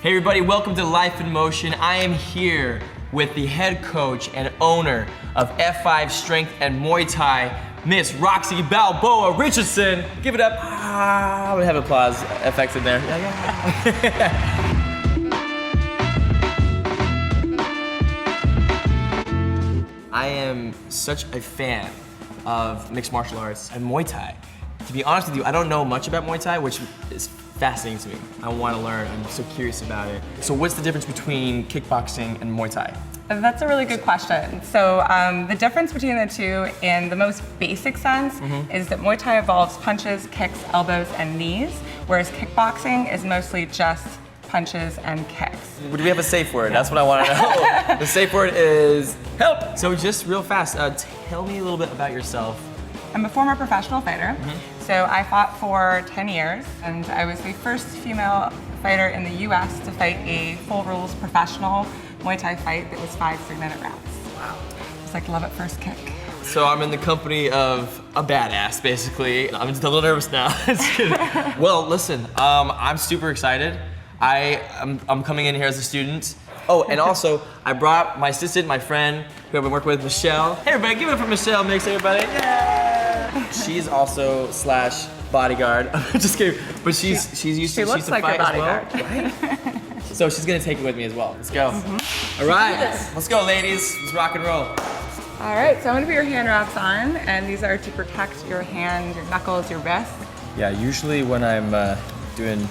Hey everybody, welcome to Life in Motion. I am here with the head coach and owner of F5 Strength and Muay Thai, Miss Roxy Balboa Richardson. Give it up. We have applause effects in there. Yeah. I am such a fan of mixed martial arts and Muay Thai. To be honest with you, I don't know much about Muay Thai, which is fascinating to me. I want to learn, I'm so curious about it. So what's the difference between kickboxing and Muay Thai? That's a really good question. So the difference between the two in the most basic sense is that Muay Thai involves punches, kicks, elbows, and knees, whereas kickboxing is mostly just punches and kicks. Do we have a safe word? That's what I want to know. The safe word is help. So just real fast, tell me a little bit about yourself. I'm a former professional fighter. So I fought for 10 years, and I was the first female fighter in the US to fight a full rules professional Muay Thai fight that was 5 3-minute rounds. Wow. It's like love at first kick. So I'm in the company of a badass, basically. I'm just a little nervous now. Well, listen, I'm super excited. I'm coming in here as a student. Oh, and also, I brought my assistant, my friend, who I've been working with, Michelle. Hey everybody, give it up for Michelle, mix everybody. Yeah! She's also / bodyguard. Just kidding. But she's used to like fight a bodyguard. as well, right? So she's gonna take it with me as well. Let's go. All right, let's go, ladies. Let's rock and roll. All right, so I'm gonna put your hand wraps on, and these are to protect your hand, your knuckles, your wrist. Yeah, usually when I'm doing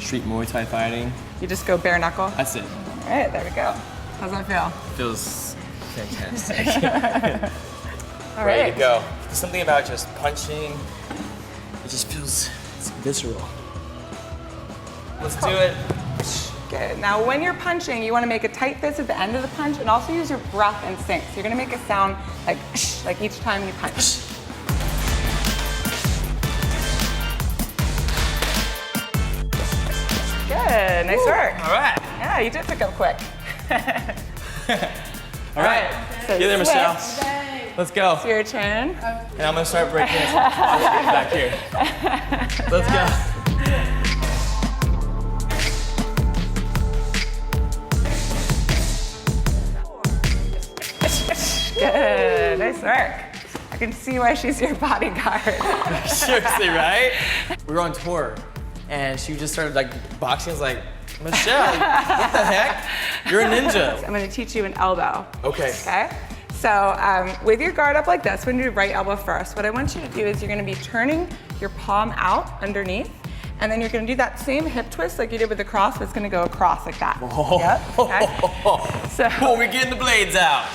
street Muay Thai fighting, you just go bare knuckle. That's it. All right, there we go. How's that feel? Feels fantastic. All Ready right. to go. There's something about just punching. It just feels visceral. Let's do it. Good. Now, when you're punching, you want to make a tight fist at the end of the punch, and also use your breath and sync. So you're going to make a sound like each time you punch. Good. Nice work. All right. Yeah, you did pick up quick. All right. So Get there, Michelle. switch. Let's go. It's your turn. And I'm gonna start breaking this back here. Let's go. Good. Nice work. I can see why she's your bodyguard. Seriously, right? We were on tour, and she just started like boxing. I was like, Michelle, what the heck? You're a ninja. I'm going to teach you an elbow. Okay. Okay? So with your guard up like this, we're going to do right elbow first. What I want you to do is you're going to be turning your palm out underneath, and then you're going to do that same hip twist like you did with the cross, but it's going to go across like that. Oh. Yep. Okay. So we're getting the blades out.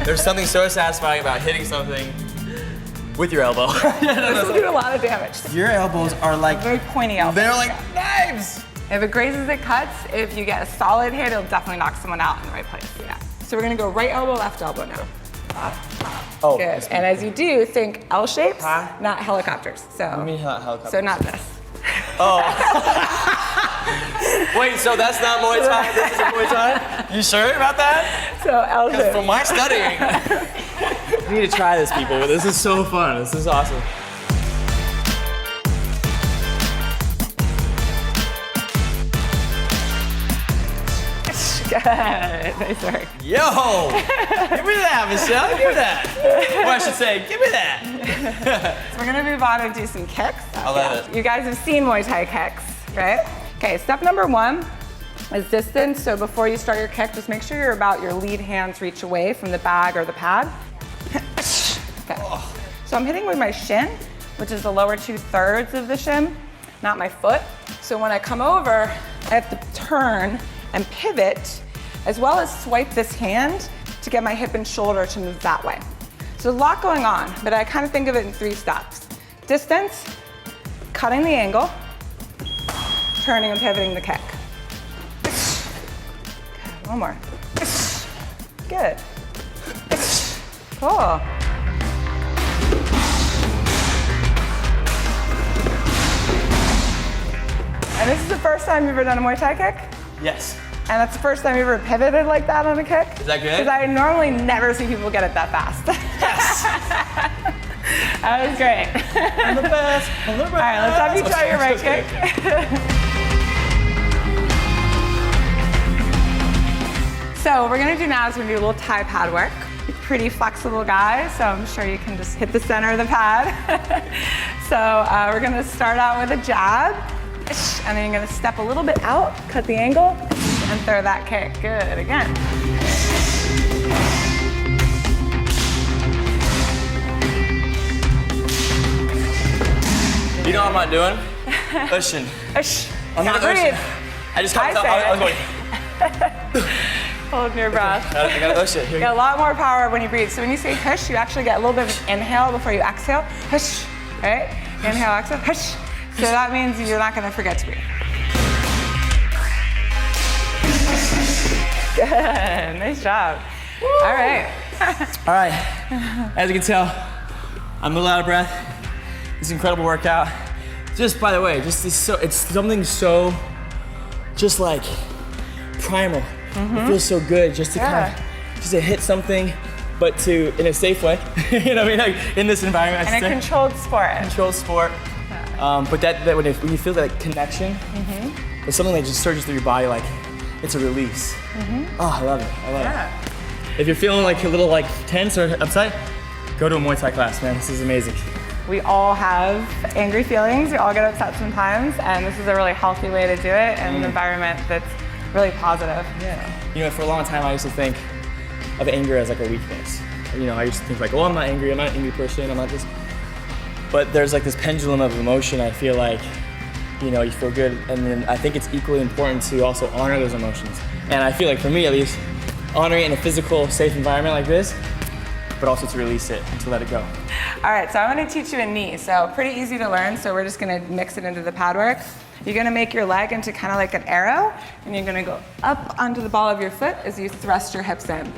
There's something so satisfying about hitting something with your elbow. this will do a lot of damage. Your elbows are like Very pointy elbow. They're like knives. If it grazes, it cuts. If you get a solid hit, it'll definitely knock someone out in the right place. Yeah. So we're gonna go right elbow, left elbow now. Oh, Good. And as you do, think L shapes, not helicopters. So. What do you mean helicopter? So not this. Oh. Wait, so that's not Muay Thai? This is a Muay Thai? You sure about that? So L shape. From my studying. We need to try this, people. This is so fun. This is awesome. Good. Nice work. Yo! Give me that, Michelle. Give me that. Or I should say, give me that. So we're gonna move on and do some kicks. I love it. You guys have seen Muay Thai kicks, right? Okay, step number 1 is distance. So before you start your kick, just make sure you're about your lead hand's reach away from the bag or the pad. Okay. So I'm hitting with my shin, which is the lower 2/3 of the shin, not my foot. So when I come over, I have to turn and pivot, as well as swipe this hand to get my hip and shoulder to move that way. So a lot going on, but I kind of think of it in 3 steps. Distance, cutting the angle, turning and pivoting the kick. Okay, one more. Good. Cool. And this is the first time you've ever done a Muay Thai kick? Yes. And that's the first time you ever pivoted like that on a kick? Is that good? Because I normally never see people get it that fast. Yes. That was great. I'm the best. I'm the best. All right, let's have you try your right kick. So what we're gonna do now is we're gonna do a little Thai pad work. You're pretty flexible guy, so I'm sure you can just hit the center of the pad. So we're gonna start out with a jab, and then you're gonna step a little bit out, cut the angle, and throw that kick. Good, again. You know what I'm not doing? Pushing. I'm not breathe. I just got I was going. Hold your breath. I gotta push it. You get a lot more power when you breathe. So when you say hush, you actually get a little bit of an inhale before you exhale. Hush, right? Inhale, exhale, hush. So that means you're not gonna forget to breathe. Good, nice job. Woo. All right. All right, as you can tell, I'm a little out of breath. It's an incredible workout. Just by the way, it's something so, just like primal. It feels so good just to kind of, just to hit something, but in a safe way. You know what I mean? Like in this environment. In a controlled sport. Controlled sport. But that when you feel that connection, it's something that just surges through your body, like it's a release. Oh, I love it. I love it. If you're feeling like a little like tense or upset, go to a Muay Thai class, man. This is amazing. We all have angry feelings. We all get upset sometimes, and this is a really healthy way to do it in an environment that's really positive. Yeah. You know, for a long time I used to think of anger as like a weakness. You know, I used to think like, oh, I'm not angry, I'm not an angry person, I'm not this. But there's like this pendulum of emotion. I feel like, you know, you feel good, and then I think it's equally important to also honor those emotions. And I feel like for me at least, honoring it in a physical, safe environment like this, but also to release it and to let it go. All right, so I'm gonna teach you a knee. So pretty easy to learn, so we're just gonna mix it into the pad work. You're gonna make your leg into kind of like an arrow, and you're gonna go up onto the ball of your foot as you thrust your hips in.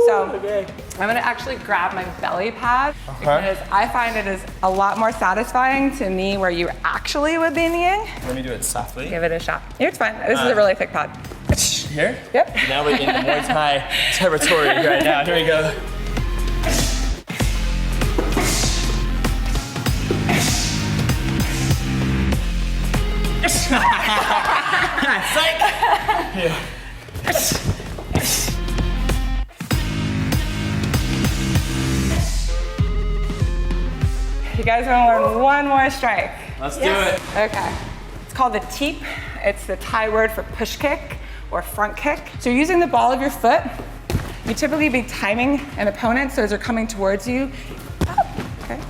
So I'm gonna actually grab my belly pad because I find it is a lot more satisfying to knee where you actually would be kneeing. Let me do it softly. Give it a shot. It's fine. This is a really thick pad. Here? Yep. Now we're in the Muay Thai territory right now. Here we go. Psych! Yeah. You guys want to learn one more strike? Let's do it. Okay. It's called the teep. It's the Thai word for push kick or front kick. So you're using the ball of your foot. You typically be timing an opponent, so as they're coming towards you, up. Okay.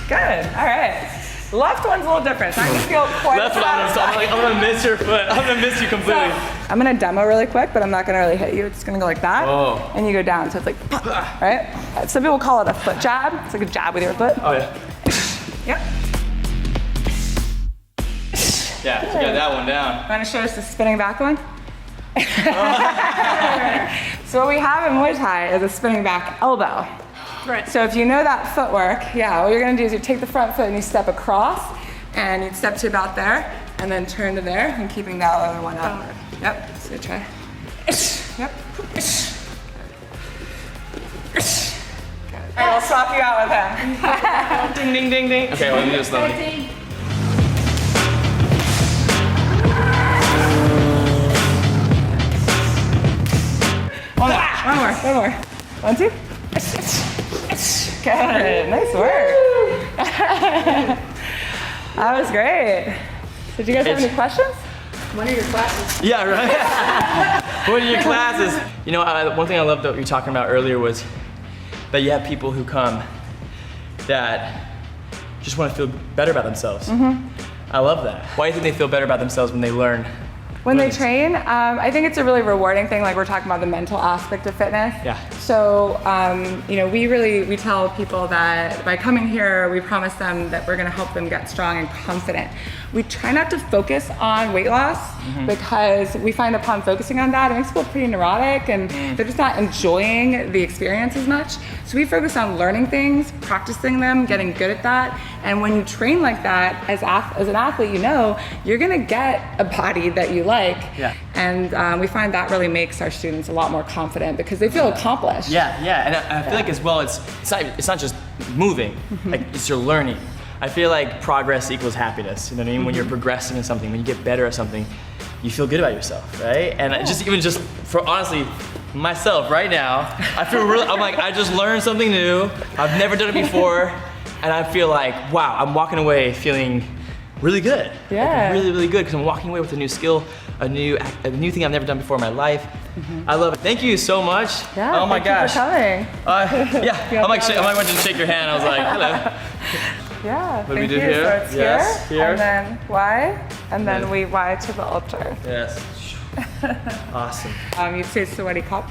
Good, all right. Left one's a little different, so I can feel quite That's what I'm gonna miss your foot. I'm gonna miss you completely. So, I'm gonna demo really quick, but I'm not gonna really hit you. It's just gonna go like that, and you go down, so it's like, pop, right? Some people call it a foot jab. It's like a jab with your foot. Oh yeah. Yep. Yeah, you got that one down. I'm gonna show us the spinning back one. So what we have in Muay Thai is a spinning back elbow. Right. So if you know that footwork, what you're gonna do is you take the front foot and you step across, and you step to about there, and then turn to there, and keeping that other one up. Yep, so try. Yep. All right, I'll swap you out with him. Ding, ding, ding, ding. Okay, well, let me do it slowly. One more. 1, 2. Good, nice work. That was great. Did you guys have any questions? When are your classes? Yeah, right. When are your classes? You know, one thing I loved that you were talking about earlier was that you have people who come that just want to feel better about themselves. I love that. Why do you think they feel better about themselves when they learn? When they train, I think it's a really rewarding thing. Like we're talking about the mental aspect of fitness. Yeah. So, you know, we tell people that by coming here, we promise them that we're going to help them get strong and confident. We try not to focus on weight loss because we find upon focusing on that, it makes people pretty neurotic and they're just not enjoying the experience as much. So we focus on learning things, practicing them, getting good at that. And when you train like that, as an athlete, you know, you're going to get a body that you like. Yeah. And we find that really makes our students a lot more confident because they feel accomplished. Yeah, yeah, and I feel like as well, it's not just moving, like it's your learning. I feel like progress equals happiness. You know what I mean? When you're progressing in something, when you get better at something, you feel good about yourself, right? And just for honestly, myself right now, I feel I'm like, I just learned something new. I've never done it before, and I feel like, wow, I'm walking away feeling really good. Yeah. Like really, really good, because I'm walking away with a new skill, a new thing I've never done before in my life. I love it. Thank you so much. Yeah, oh my gosh. thank you for coming. Yeah, I might want to shake your hand. I was like, hello. Yeah, What do we thank do you. here? So it's Yes, here. and then Y, and then Yeah. we Y to the altar. Yes. Awesome. You'd say sweaty cup,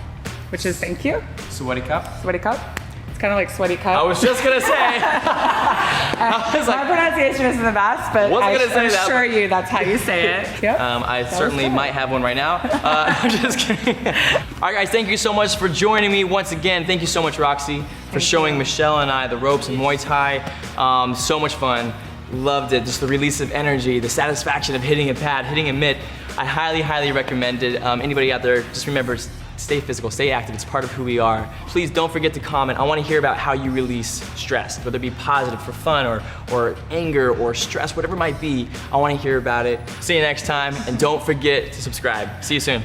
which is thank you. Sweaty cup. Sweaty cup. It's kind of like sweaty cup. I was just gonna say. I was My like, pronunciation isn't the best, but Wasn't gonna say I that, assure you that's how you say it. Yep. I was certainly good. might have one right now. I'm just kidding. All right, guys, thank you so much for joining me once again. Thank you so much, Roxy, for showing Michelle and I the ropes in Muay Thai. So much fun. Loved it. Just the release of energy, the satisfaction of hitting a pad, hitting a mitt. I highly, highly recommend it. Anybody out there, just remember, stay physical, stay active. It's part of who we are. Please don't forget to comment. I want to hear about how you release stress, whether it be positive for fun or anger or stress, whatever it might be. I want to hear about it. See you next time, and don't forget to subscribe. See you soon.